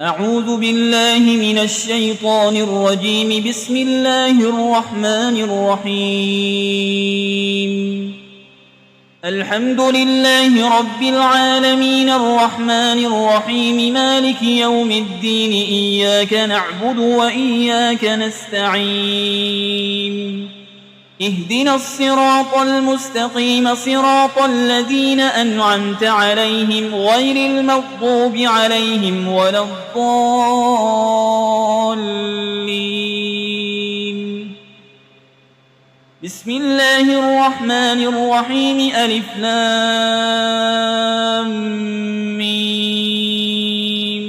أعوذ بالله من الشيطان الرجيم. بسم الله الرحمن الرحيم. الحمد لله رب العالمين الرحمن الرحيم مالك يوم الدين. إياك نعبد وإياك نستعين. اهدنا الصراط المستقيم صراط الذين أنعمت عليهم غير المغضوب عليهم ولا الضالين. بسم الله الرحمن الرحيم. ألف لام ميم.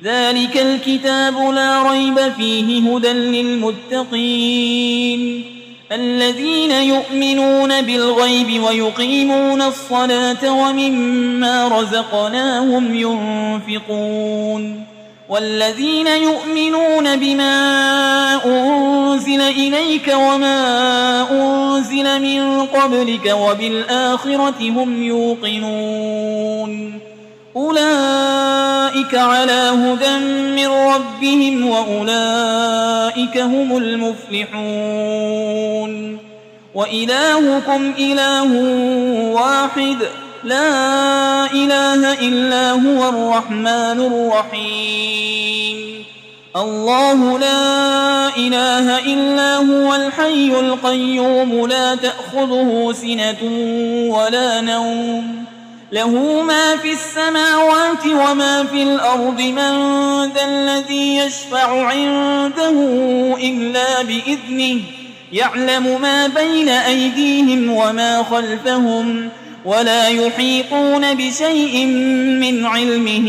ذلك الكتاب لا ريب فيه هدى للمتقين الذين يؤمنون بالغيب ويقيمون الصلاة ومما رزقناهم ينفقون والذين يؤمنون بما أنزل إليك وما أنزل من قبلك وبالآخرة هم يوقنون أولئك على هدى من ربهم وأولئك هم المفلحون. وإلهكم إله واحد لا إله إلا هو الرحمن الرحيم. الله لا إله إلا هو الحي القيوم لا تأخذه سنة ولا نوم له ما في السماوات وما في الأرض. من ذا الذي يشفع عنده إلا بإذنه يعلم ما بين أيديهم وما خلفهم ولا يحيطون بشيء من علمه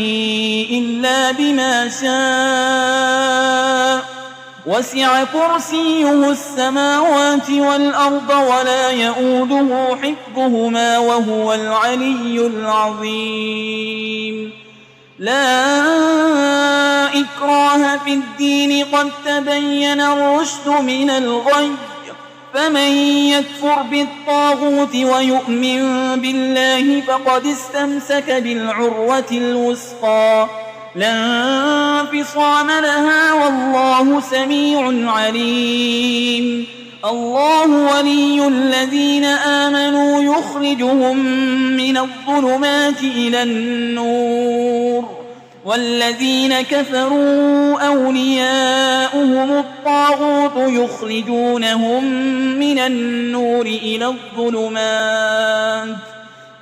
إلا بما شاء. وسع كرسيه السماوات والأرض ولا يؤوده حفظهما وهو العلي العظيم. لا إكراه في الدين قد تبين الرشد من الغي. فمن يكفر بالطاغوت ويؤمن بالله فقد استمسك بالعروة الوثقى لا انفصام لها والله سميع عليم. الله ولي الذين آمنوا يخرجهم من الظلمات إلى النور والذين كفروا أولياؤهم الطاغوت يخرجونهم من النور إلى الظلمات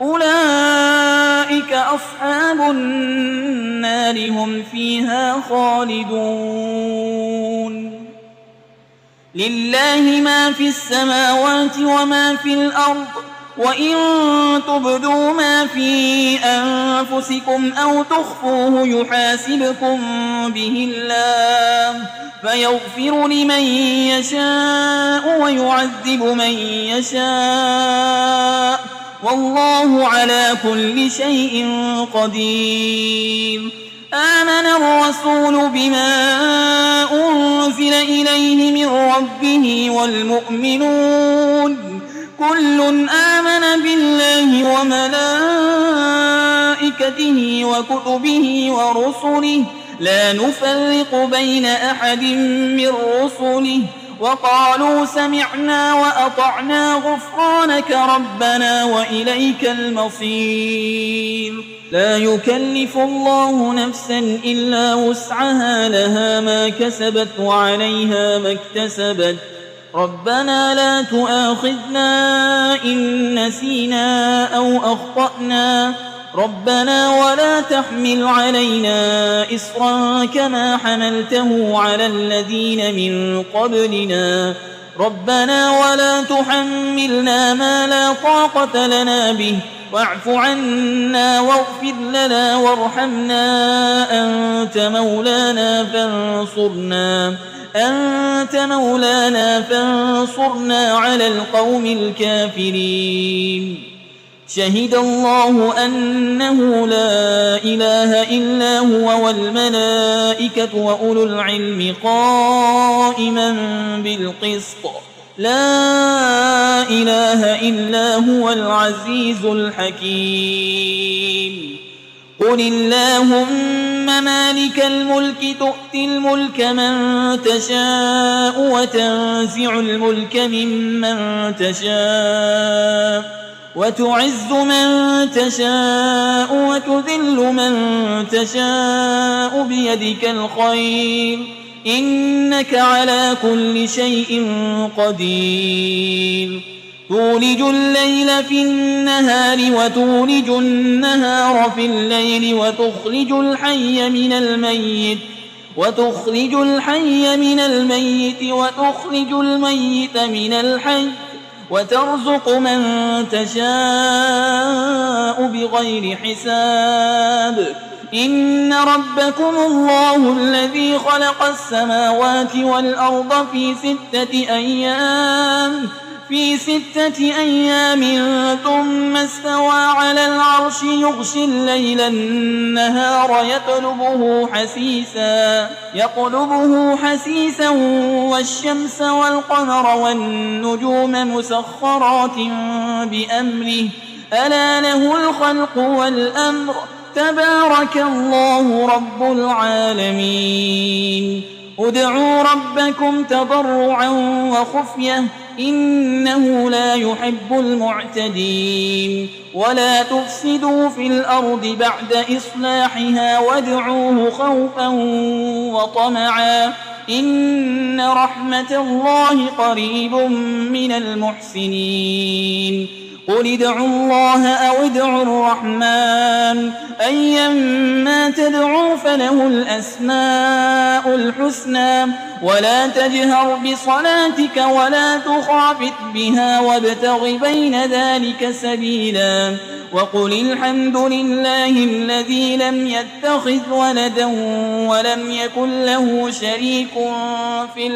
أولئك أصحاب النار هم فيها خالدون. لله ما في السماوات وما في الأرض وإن تبدوا ما في أنفسكم أو تخفوه يحاسبكم به الله فيغفر لمن يشاء ويعذب من يشاء والله على كل شيء قدير. آمن الرسول بما أنزل إليه من ربه والمؤمنون كل آمن بالله وملائكته وكتبه ورسله لا نفرق بين أحد من رسله وقالوا سمعنا وأطعنا غفرانك ربنا وإليك المصير. لا يكلف الله نفسا إلا وسعها لها ما كسبت وعليها ما اكتسبت. ربنا لا تؤاخذنا إن نسينا أو أخطأنا ربنا ولا تحمل علينا إصرا كما حملته على الذين من قبلنا ربنا ولا تحملنا ما لا طاقة لنا به واعف عنا واغفر لنا وارحمنا أنت مولانا فانصرنا على القوم الكافرين. شهد الله أنه لا إله إلا هو والملائكة وأولو العلم قائما بالقسط لا إله إلا هو العزيز الحكيم. قل اللهم مالك الملك تؤتي الملك من تشاء وتنزع الملك ممن تشاء وتعز من تشاء وتذل من تشاء بيدك الخير إنك على كل شيء قدير تولج الليل في النهار وتولج النهار في الليل وتخرج الحي من الميت وتخرج الميت من الحي وترزق من تشاء بغير حساب إن ربكم الله الذي خلق السماوات والأرض في 6 أيام ثم استوى على العرش يغشي الليل النهار يطلبه حسيسا والشمس والقمر والنجوم مسخرات بأمره ألا له الخلق والأمر تبارك الله رب العالمين ادعوا ربكم تضرعا وخفية إنه لا يحب المعتدين ولا تفسدوا في الأرض بعد إصلاحها وادعوه خوفا وطمعا إن رحمة الله قريب من المحسنين قل ادعوا الله أو ادعوا الرحمن أيما تدعوا فله الأسماء الحسنى ولا تجهر بصلاتك ولا تخافت بها وابتغ بين ذلك سبيلا وقل الحمد لله الذي لم يتخذ ولدا ولم يكن له شريك في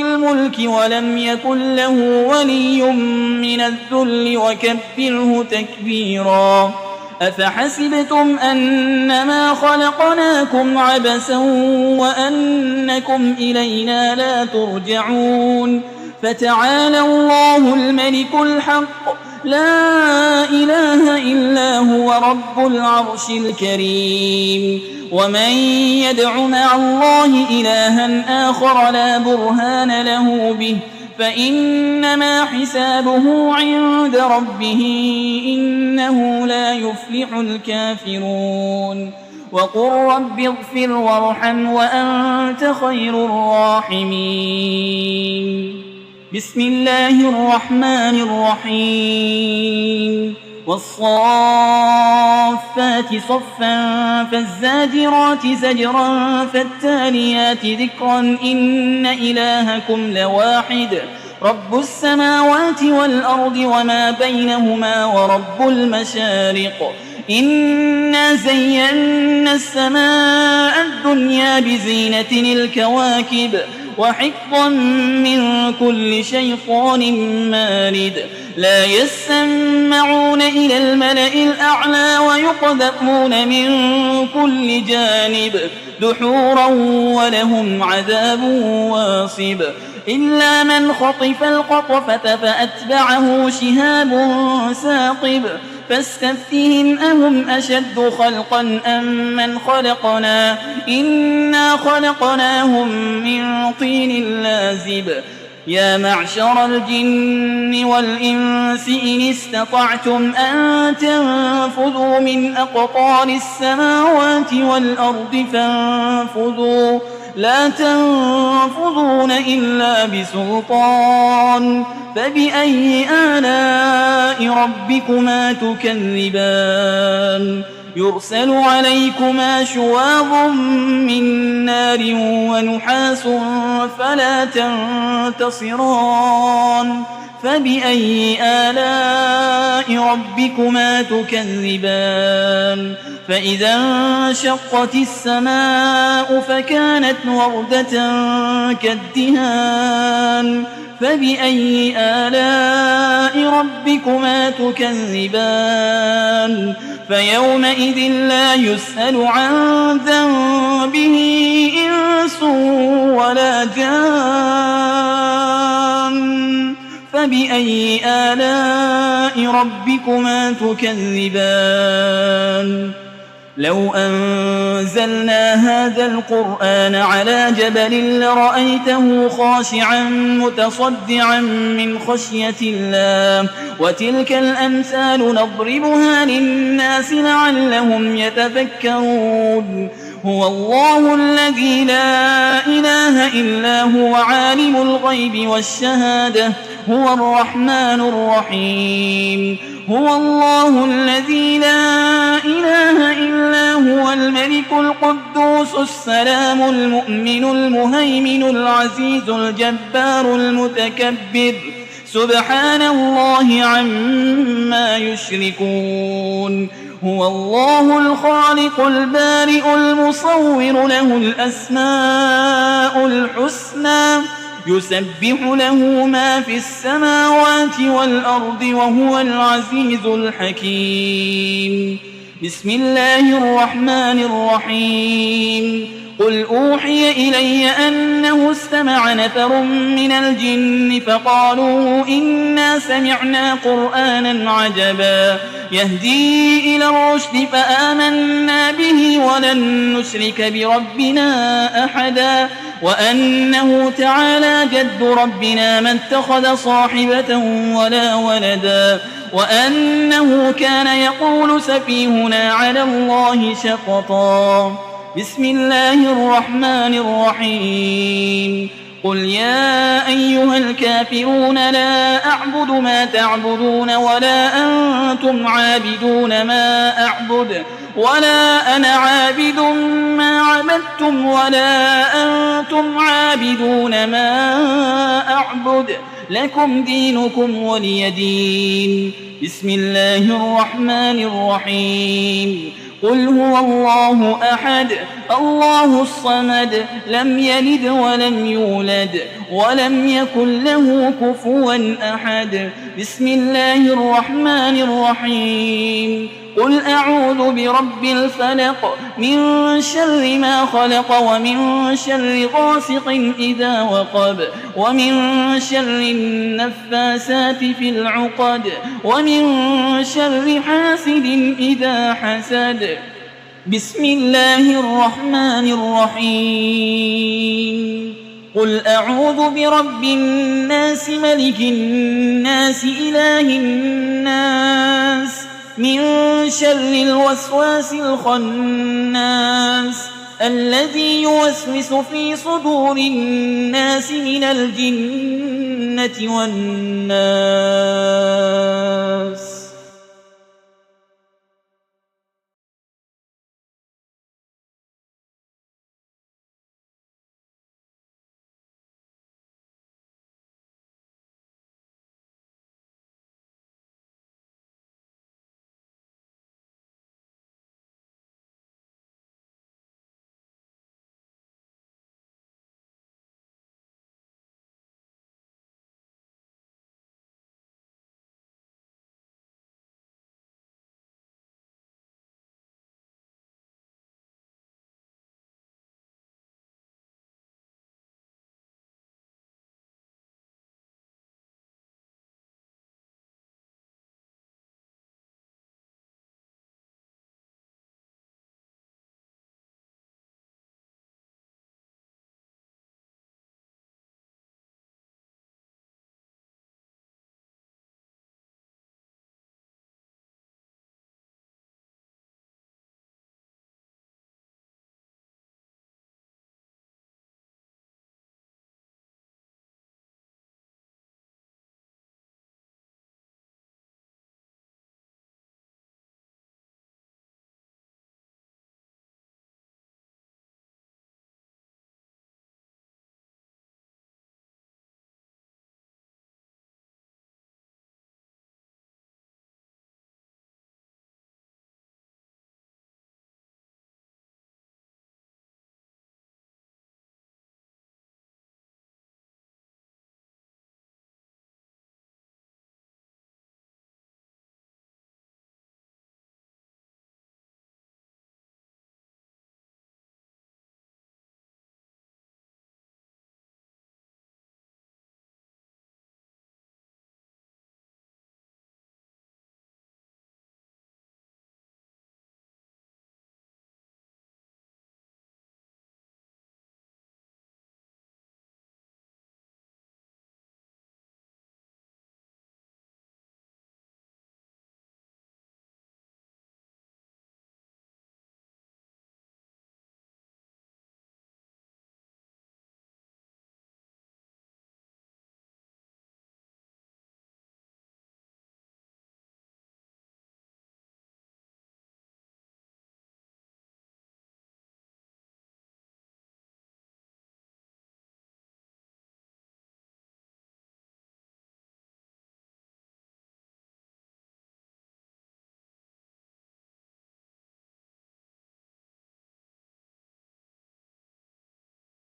الملك ولم يكن له ولي من الذل وكبره تكبيرا أفحسبتم أنما خلقناكم عبثا وأنكم إلينا لا ترجعون فتعالى الله الملك الحق لا إله إلا هو رب العرش الكريم ومن يدع مع الله إلها آخر لا برهان له به فإنما حسابه عند ربه إنه لا يفلح الكافرون وقل رب اغفر وارحم وأنت خير الراحمين بسم الله الرحمن الرحيم والصافات صفا فالزاجرات زجرا فالتاليات ذكرا إن إلهكم لواحد رب السماوات والأرض وما بينهما ورب المشارق إنا زينا السماء الدنيا بزينة الكواكب وحفظا من كل شيطان مارد لا يسمعون إلى الملأ الأعلى ويقذفون من كل جانب دحورا ولهم عذاب واصب إلا من خطف الخطفة فأتبعه شهاب ثاقب فاستفتهم أهم أشد خلقا أم من خلقنا إنا خلقناهم من طين لازب يا معشر الجن والإنس إن استطعتم أن تنفذوا من أقطار السماوات والأرض فانفذوا لا تنفذون إلا بسلطان فبأي آلاء ربكما تكذبان يرسل عليكما شواظ من نار ونحاس فلا تنتصران فبأي آلاء ربكما تكذبان فإذا انشقت السماء فكانت وردة كالدهان فبأي آلاء ربكما تكذبان فيومئذ لا يسأل عن ذنبه إنس ولا جان فبأي آلاء ربكما تكذبان لو أنزلنا هذا القرآن على جبل لرأيته خاشعا متصدعا من خشية الله وتلك الأمثال نضربها للناس لعلهم يتفكرون هو الله الذي لا إله إلا هو عالم الغيب والشهادة هو الرحمن الرحيم هو الله الذي لا إله إلا هو الملك القدوس السلام المؤمن المهيمن العزيز الجبار المتكبر سبحان الله عما يشركون هو الله الخالق البارئ المصور له الأسماء الحسنى يسبح له ما في السماوات والأرض وهو العزيز الحكيم بسم الله الرحمن الرحيم قل أوحي إلي أنه استمع نفر من الجن فقالوا إنا سمعنا قرآنا عجبا يهدي إلى الرشد فآمنا به ولن نشرك بربنا أحدا وأنه تعالى جد ربنا ما اتخذ صاحبة ولا ولدا وأنه كان يقول سفيهنا على الله شططا بسم الله الرحمن الرحيم قل يا أيها الكافرون لا أعبد ما تعبدون ولا أنتم عابدون ما أعبد ولا أنا عابد ما عبدتم ولا أنتم عابدون ما أعبد لكم دينكم ولي دين بسم الله الرحمن الرحيم قل هو الله أحد الله الصمد لم يلد ولم يولد ولم يكن له كفوا أحد بسم الله الرحمن الرحيم قل أعوذ برب الفلق من شر ما خلق ومن شر غاسق إذا وقب ومن شر النفاسات في العقد ومن شر حاسد إذا حسد بسم الله الرحمن الرحيم قل أعوذ برب الناس ملك الناس إله الناس من شر الوسواس الخناس الذي يوسوس في صدور الناس من الجنة والناس